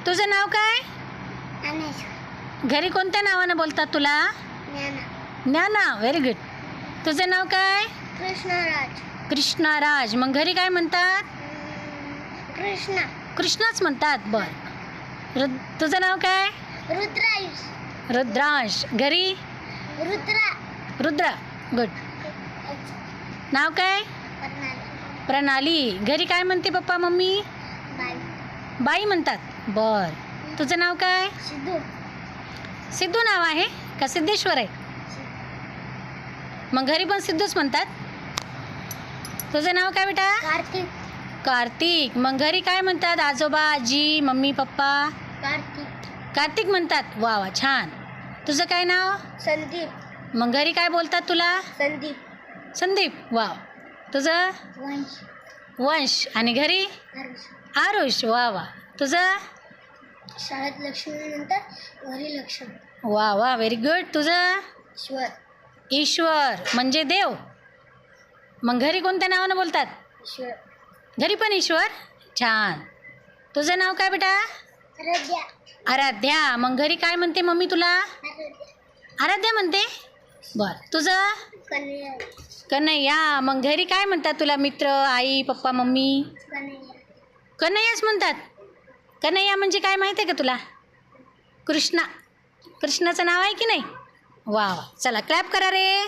तुझं नाव काय? घरी कोणत्या नावानं बोलतात तुला? ज्ञाना. Very good. तुझं नाव काय? कृष्णराज. कृष्णाराज. मग घरी काय म्हणतात? कृष्णा. कृष्णाच म्हणतात. बर. तुझं नाव काय? रुद्रायुष. रुद्रांश. घरी? रुद्रा. रुद्रा. गुड. नाव काय? प्रणाली. घरी काय म्हणते पप्पा मम्मी? बाई म्हणतात. बर. तुझं नाव काय? सिद्धू. सिद्धू नाव आहे का सिद्धेश्वर आहे? मग घरी पण सिद्धूच म्हणतात. तुझं नाव काय बेटा? कार्तिक. कार्तिक. मग घरी काय म्हणतात आजोबा आजी मम्मी पप्पा? कार्तिक. कार्तिक म्हणतात. वा वा छान. तुझं काय नाव? संदीप. मग घरी काय बोलतात तुला? संदीप. संदीप. वा. तुझं? वंश. वंश. आणि घरी? आरुष. वा वा. तुझं? शाळेत लक्ष्मी नंतर घरी लक्ष्मी. वा वा व्हेरी गुड. तुझं? ईश्वर. ईश्वर म्हणजे देव. मग घरी कोणत्या नावानं बोलतात? ईश्वर. घरी पण ईश्वर. छान. तुझं नाव काय बेटा? आराध्या. आराध्या. मग घरी काय म्हणते मम्मी तुला? आराध्या म्हणते. बरं. तुझं? कन्हैया. कन्हैया. मग घरी काय म्हणतात तुला मित्र आई पप्पा मम्मी? कन्हैया. कन्हैयाच म्हणतात. कन्हैया म्हणजे काय माहिती आहे का तुला? कृष्णा. कृष्णाचं नाव आहे की नाही? वा वा. चला क्लॅप करा रे.